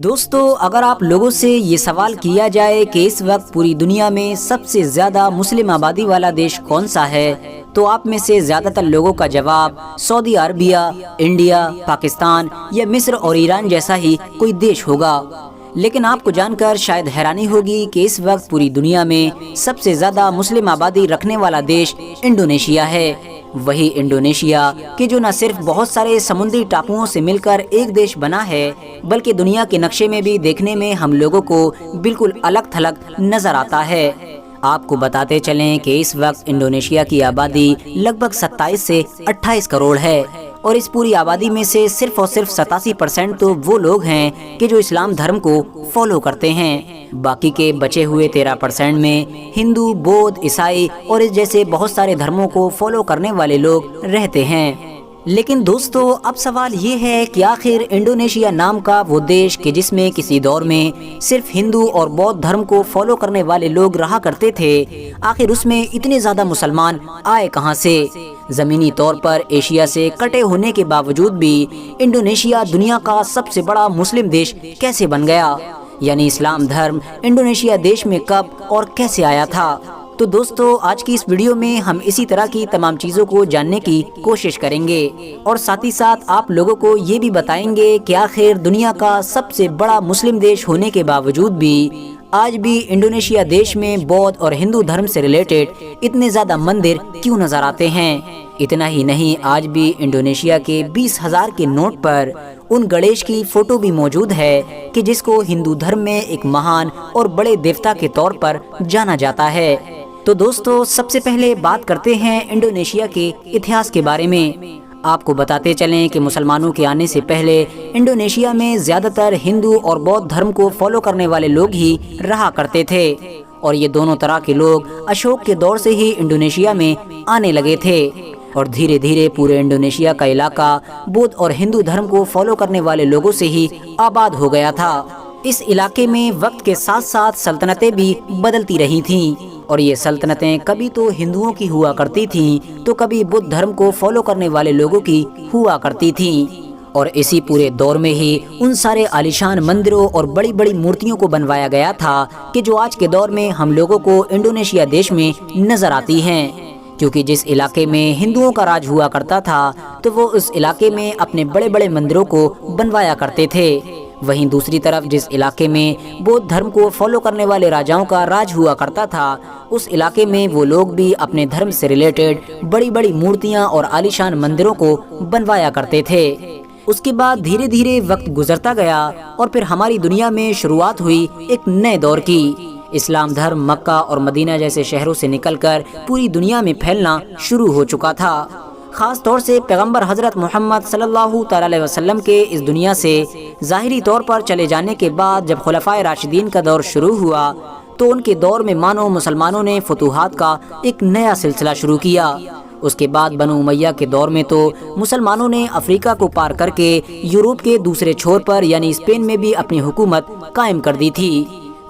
دوستو، اگر آپ لوگوں سے یہ سوال کیا جائے کہ اس وقت پوری دنیا میں سب سے زیادہ مسلم آبادی والا دیش کون سا ہے، تو آپ میں سے زیادہ تر لوگوں کا جواب سعودی عربیہ، انڈیا، پاکستان یا مصر اور ایران جیسا ہی کوئی دیش ہوگا۔ لیکن آپ کو جان کر شاید حیرانی ہوگی کہ اس وقت پوری دنیا میں سب سے زیادہ مسلم آبادی رکھنے والا دیش انڈونیشیا ہے۔ وہی انڈونیشیا کہ جو نہ صرف بہت سارے سمندری ٹاپوؤں سے مل کر ایک دیش بنا ہے، بلکہ دنیا کے نقشے میں بھی دیکھنے میں ہم لوگوں کو بالکل الگ تھلگ نظر آتا ہے۔ آپ کو بتاتے چلیں کہ اس وقت انڈونیشیا کی آبادی لگ بھگ 27 سے 28 کروڑ ہے، اور اس پوری آبادی میں سے صرف اور صرف 87% تو وہ لوگ ہیں کہ جو اسلام دھرم کو فالو کرتے ہیں۔ باقی کے بچے ہوئے 13% میں ہندو، بودھ، عیسائی اور اس جیسے بہت سارے دھرموں کو فالو کرنے والے لوگ رہتے ہیں۔ لیکن دوستو، اب سوال یہ ہے کہ آخر انڈونیشیا نام کا وہ دیش کہ جس میں کسی دور میں صرف ہندو اور بودھ دھرم کو فالو کرنے والے لوگ رہا کرتے تھے، آخر اس میں اتنے زیادہ مسلمان آئے کہاں سے؟ زمینی طور پر ایشیا سے کٹے ہونے کے باوجود بھی انڈونیشیا دنیا کا سب سے بڑا مسلم دیش کیسے بن گیا؟ یعنی اسلام دھرم انڈونیشیا دیش میں کب اور کیسے آیا تھا؟ تو دوستو، آج کی اس ویڈیو میں ہم اسی طرح کی تمام چیزوں کو جاننے کی کوشش کریں گے، اور ساتھ ہی ساتھ آپ لوگوں کو یہ بھی بتائیں گے کہ آخر دنیا کا سب سے بڑا مسلم دیش ہونے کے باوجود بھی آج بھی انڈونیشیا دیش میں بودھ اور ہندو دھرم سے ریلیٹڈ اتنے زیادہ مندر کیوں نظر آتے ہیں۔ اتنا ہی نہیں، آج بھی انڈونیشیا کے 20,000 کے نوٹ پر ان گنیش کی فوٹو بھی موجود ہے کہ جس کو ہندو دھرم میں ایک مہان اور بڑے دیوتا کے طور پر جانا جاتا ہے۔ تو دوستو، سب سے پہلے بات کرتے ہیں انڈونیشیا کے اتہاس کے بارے میں۔ آپ کو بتاتے چلیں کہ مسلمانوں کے آنے سے پہلے انڈونیشیا میں زیادہ تر ہندو اور بودھ دھرم کو فالو کرنے والے لوگ ہی رہا کرتے تھے، اور یہ دونوں طرح کے لوگ اشوک کے دور سے ہی انڈونیشیا میں آنے لگے تھے، اور دھیرے دھیرے پورے انڈونیشیا کا علاقہ بودھ اور ہندو دھرم کو فالو کرنے والے لوگوں سے ہی آباد ہو گیا تھا۔ اس علاقے میں وقت کے ساتھ ساتھ سلطنتیں بھی بدلتی رہی تھیں، اور یہ سلطنتیں کبھی تو ہندوؤں کی ہوا کرتی تھیں تو کبھی بدھ دھرم کو فالو کرنے والے لوگوں کی ہوا کرتی تھیں، اور اسی پورے دور میں ہی ان سارے عالیشان مندروں اور بڑی بڑی مورتیوں کو بنوایا گیا تھا کہ جو آج کے دور میں ہم لوگوں کو انڈونیشیا دیش میں نظر آتی ہیں۔ کیونکہ جس علاقے میں ہندوؤں کا راج ہوا کرتا تھا تو وہ اس علاقے میں اپنے بڑے بڑے مندروں کو بنوایا کرتے تھے، وہیں دوسری طرف جس علاقے میں بودھ دھرم کو فالو کرنے والے راجاؤں کا راج ہوا کرتا تھا، اس علاقے میں وہ لوگ بھی اپنے دھرم سے ریلیٹڈ بڑی بڑی مورتیاں اور عالیشان مندروں کو بنوایا کرتے تھے۔ اس کے بعد دھیرے دھیرے وقت گزرتا گیا، اور پھر ہماری دنیا میں شروعات ہوئی ایک نئے دور کی۔ اسلام دھرم مکہ اور مدینہ جیسے شہروں سے نکل کر پوری دنیا میں پھیلنا شروع ہو چکا تھا۔ خاص طور سے پیغمبر حضرت محمد صلی اللہ تعالی علیہ وسلم کے اس دنیا سے ظاہری طور پر چلے جانے کے بعد جب خلفائے راشدین کا دور شروع ہوا تو ان کے دور میں مانو مسلمانوں نے فتوحات کا ایک نیا سلسلہ شروع کیا۔ اس کے بعد بنو امیہ کے دور میں تو مسلمانوں نے افریقہ کو پار کر کے یورپ کے دوسرے چھور پر یعنی اسپین میں بھی اپنی حکومت قائم کر دی تھی۔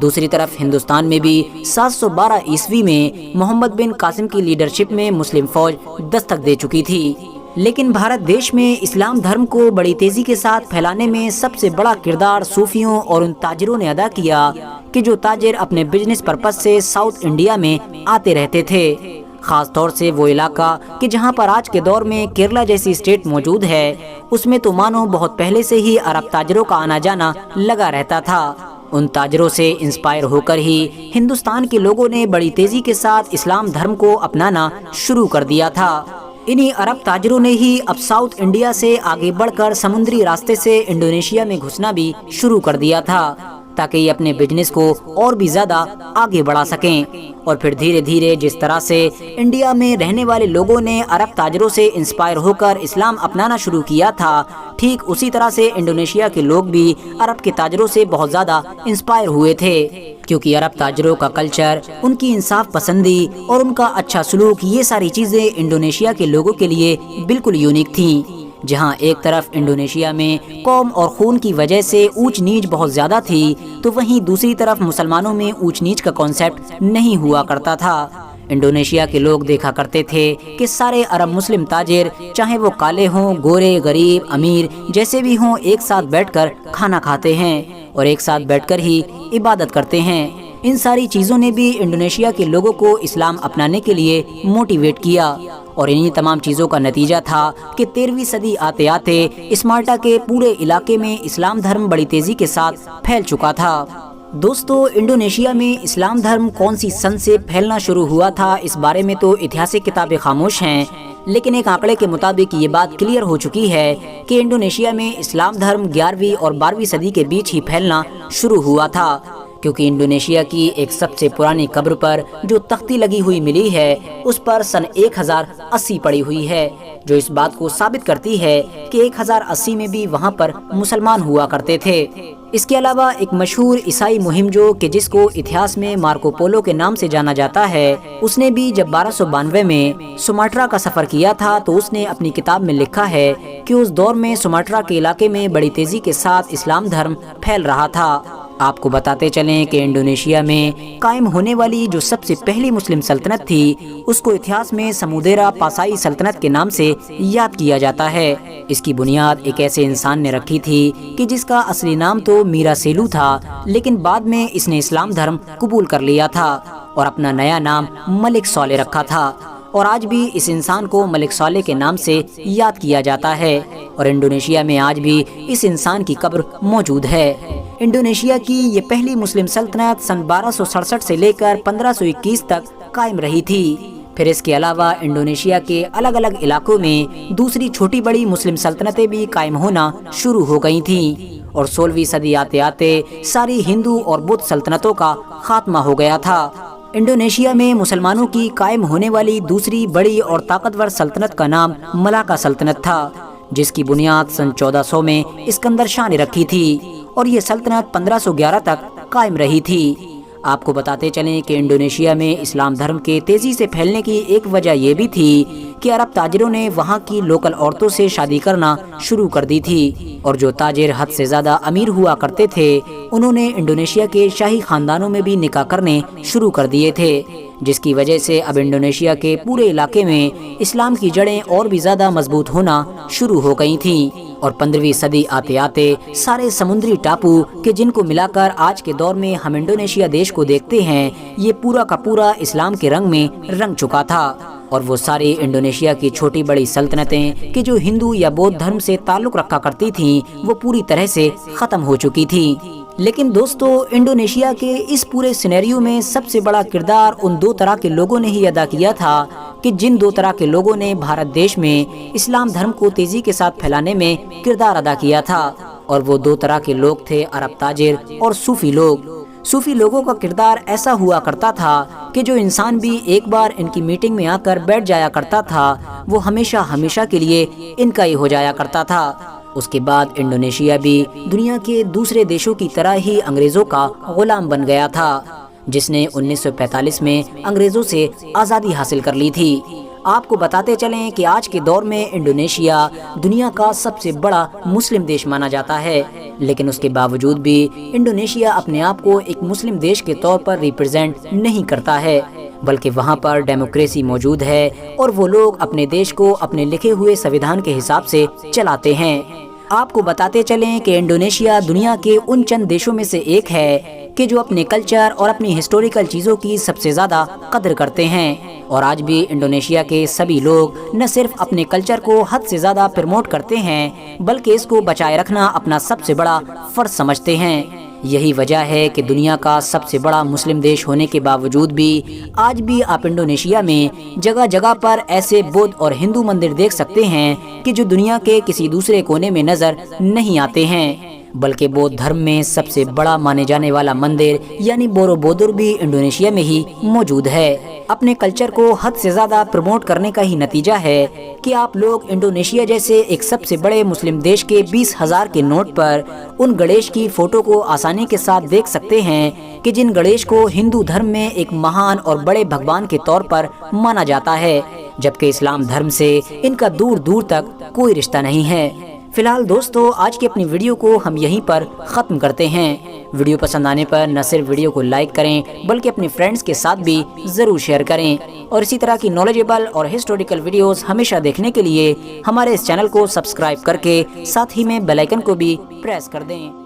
دوسری طرف ہندوستان میں بھی 712 عیسوی میں محمد بن قاسم کی لیڈرشپ میں مسلم فوج دستک دے چکی تھی۔ لیکن بھارت دیش میں اسلام دھرم کو بڑی تیزی کے ساتھ پھیلانے میں سب سے بڑا کردار صوفیوں اور ان تاجروں نے ادا کیا کہ جو تاجر اپنے بزنس پرپس سے ساؤتھ انڈیا میں آتے رہتے تھے۔ خاص طور سے وہ علاقہ کہ جہاں پر آج کے دور میں کیرلا جیسی اسٹیٹ موجود ہے، اس میں تو مانو بہت پہلے سے ہی عرب تاجروں کا آنا جانا لگا رہتا تھا۔ ان تاجروں سے انسپائر ہو کر ہی ہندوستان کے لوگوں نے بڑی تیزی کے ساتھ اسلام دھرم کو اپنانا شروع کر دیا تھا۔ انہی عرب تاجروں نے ہی اب ساؤتھ انڈیا سے آگے بڑھ کر سمندری راستے سے انڈونیشیا میں گھسنا بھی شروع کر دیا تھا تاکہ یہ اپنے بزنس کو اور بھی زیادہ آگے بڑھا سکیں۔ اور پھر دھیرے دھیرے جس طرح سے انڈیا میں رہنے والے لوگوں نے عرب تاجروں سے انسپائر ہو کر اسلام اپنانا شروع کیا تھا، ٹھیک اسی طرح سے انڈونیشیا کے لوگ بھی عرب کے تاجروں سے بہت زیادہ انسپائر ہوئے تھے، کیونکہ عرب تاجروں کا کلچر، ان کی انصاف پسندی اور ان کا اچھا سلوک، یہ ساری چیزیں انڈونیشیا کے لوگوں کے لیے بالکل یونیک تھیں۔ جہاں ایک طرف انڈونیشیا میں قوم اور خون کی وجہ سے اونچ نیچ بہت زیادہ تھی، تو وہیں دوسری طرف مسلمانوں میں اونچ نیچ کا کانسیپٹ نہیں ہوا کرتا تھا۔ انڈونیشیا کے لوگ دیکھا کرتے تھے کہ سارے عرب مسلم تاجر، چاہے وہ کالے ہوں، گورے، غریب، امیر، جیسے بھی ہوں، ایک ساتھ بیٹھ کر کھانا کھاتے ہیں، और एक साथ बैठकर ही इबादत करते हैं। इन सारी चीज़ों ने भी इंडोनेशिया के लोगों को इस्लाम अपनाने के लिए मोटिवेट किया और इन्हीं तमाम चीज़ों का नतीजा था कि 13वीं सदी आते आते स्मार्टा के पूरे इलाके में इस्लाम धर्म बड़ी तेज़ी के साथ फैल चुका था। दोस्तों, इंडोनेशिया में इस्लाम धर्म कौन सी सन से फैलना शुरू हुआ था, इस बारे में तो ऐतिहासिक किताबें खामोश हैं, लेकिन एक आंकड़े के मुताबिक ये बात क्लियर हो चुकी है कि इंडोनेशिया में इस्लाम धर्म 11वीं और 12वीं सदी के बीच ही फैलना शुरू हुआ था, क्योंकि इंडोनेशिया की एक सबसे पुरानी कब्र पर जो तख्ती लगी हुई मिली है उस पर सन 1080 पड़ी हुई है, जो इस बात को साबित करती है कि 1080 में भी वहाँ पर मुसलमान हुआ करते थे। इसके अलावा एक मशहूर ईसाई मुहिम कि जिसको इतिहास में मार्को पोलो के नाम से जाना जाता है, उसने भी जब 1292 में सुमाट्रा का सफर किया था तो उसने अपनी किताब में लिखा है कि उस दौर में सुमाट्रा के इलाके में बड़ी तेजी के साथ इस्लाम धर्म फैल रहा था। आपको बताते चलें कि इंडोनेशिया में कायम होने वाली जो सबसे पहली मुस्लिम सल्तनत थी उसको इतिहास में समुदेरा पासाई सल्तनत के नाम से याद किया जाता है। इसकी बुनियाद एक ऐसे इंसान ने रखी थी कि जिसका असली नाम तो मीरा सेलू था, लेकिन बाद में इसने इस्लाम धर्म कबूल कर लिया था और अपना नया नाम मलिक सॉलेह रखा था, और आज भी इस इंसान को मलिक सॉलेह के नाम से याद किया जाता है और इंडोनेशिया में आज भी इस इंसान की कब्र मौजूद है। इंडोनेशिया की ये पहली मुस्लिम सल्तनत सन 1267 से लेकर 1521 तक कायम रही थी। फिर इसके अलावा इंडोनेशिया के अलग अलग इलाकों में दूसरी छोटी बड़ी मुस्लिम सल्तनतें भी कायम होना शुरू हो गई थीं और 16वीं सदी आते आते सारी हिंदू और बुद्ध सल्तनतों का खात्मा हो गया था। इंडोनेशिया में मुसलमानों की कायम होने वाली दूसरी बड़ी और ताकतवर सल्तनत का नाम मलाका सल्तनत था, जिसकी बुनियाद सन 1400 में इस्कंदर शाह ने रखी थी और ये सल्तनत 1511 तक कायम रही थी। आपको बताते चलें कि इंडोनेशिया में इस्लाम धर्म के तेजी से फैलने की एक वजह ये भी थी कि अरब ताजिरों ने वहाँ की लोकल औरतों से शादी करना शुरू कर दी थी और जो ताजिर हद से ज़्यादा अमीर हुआ करते थे उन्होंने इंडोनेशिया के शाही खानदानों में भी निकाह करने शुरू कर दिए थे, जिसकी वजह से अब इंडोनेशिया के पूरे इलाके में इस्लाम की जड़ें और भी ज़्यादा मजबूत होना शुरू हो गई थीं और 15वीं सदी आते आते सारे समुद्री टापू के जिनको मिलाकर आज के दौर में हम इंडोनेशिया देश को देखते हैं, ये पूरा का पूरा इस्लाम के रंग में रंग चुका था और वो सारी इंडोनेशिया की छोटी बड़ी सल्तनतें कि जो हिंदू या बौद्ध धर्म से ताल्लुक रखा करती थीं वो पूरी तरह से ख़त्म हो चुकी थी। लेकिन दोस्तों, इंडोनेशिया के इस पूरे सिनेरियो में सबसे बड़ा किरदार उन दो तरह के लोगों ने ही अदा किया था कि जिन दो तरह के लोगों ने भारत देश में इस्लाम धर्म को तेजी के साथ फैलाने में किरदार अदा किया था, और वो दो तरह के लोग थे अरब ताजिर और सूफी लोग। सूफी लोगों का किरदार ऐसा हुआ करता था कि जो इंसान भी एक बार इनकी मीटिंग में आकर बैठ जाया करता था वो हमेशा हमेशा के लिए इनका ही हो जाया करता था। उसके बाद इंडोनेशिया भी दुनिया के दूसरे देशों की तरह ही अंग्रेज़ों का गुलाम बन गया था, जिसने 1945 में अंग्रेज़ों से आज़ादी हासिल कर ली थी। आपको बताते चलें कि आज के दौर में इंडोनेशिया दुनिया का सबसे बड़ा मुस्लिम देश माना जाता है, लेकिन उसके बावजूद भी इंडोनेशिया अपने आप को एक मुस्लिम देश के तौर पर रिप्रेजेंट नहीं करता है, बल्कि वहाँ पर डेमोक्रेसी मौजूद है और वो लोग अपने देश को अपने लिखे हुए संविधान के हिसाब से चलाते हैं। आपको बताते चलें कि इंडोनेशिया दुनिया के उन चंद देशों में से एक है कि जो अपने कल्चर और अपनी हिस्टोरिकल चीज़ों की सबसे ज़्यादा कदर करते हैं, और आज भी इंडोनेशिया के सभी लोग न सिर्फ अपने कल्चर को हद से ज़्यादा प्रमोट करते हैं बल्कि इसको बचाए रखना अपना सबसे बड़ा फ़र्ज समझते हैं। यही वजह है कि दुनिया का सबसे बड़ा मुस्लिम देश होने के बावजूद भी आज भी आप इंडोनेशिया में जगह जगह पर ऐसे बौद्ध और हिंदू मंदिर देख सकते हैं कि जो दुनिया के किसी दूसरे कोने में नज़र नहीं आते हैं, बल्कि बौद्ध धर्म में सबसे बड़ा माने जाने वाला मंदिर यानी बोरोबुदुर भी इंडोनेशिया में ही मौजूद है। अपने कल्चर को हद से ज़्यादा प्रमोट करने का ही नतीजा है कि आप लोग इंडोनेशिया जैसे एक सबसे बड़े मुस्लिम देश के 20,000 के नोट पर उन गणेश की फ़ोटो को आसानी के साथ देख सकते हैं कि जिन गणेश को हिंदू धर्म में एक महान और बड़े भगवान के तौर पर माना जाता है, जबकि इस्लाम धर्म से इनका दूर दूर तक कोई रिश्ता नहीं है। फिलहाल दोस्तों, आज की अपनी वीडियो को हम यहीं पर ख़त्म करते हैं। वीडियो पसंद आने पर न सिर्फ वीडियो को लाइक करें बल्कि अपने फ्रेंड्स के साथ भी ज़रूर शेयर करें, और इसी तरह की नॉलेजेबल और हिस्टोरिकल वीडियोस हमेशा देखने के लिए हमारे इस चैनल को सब्सक्राइब करके साथ ही में बेल आइकन को भी प्रेस कर दें।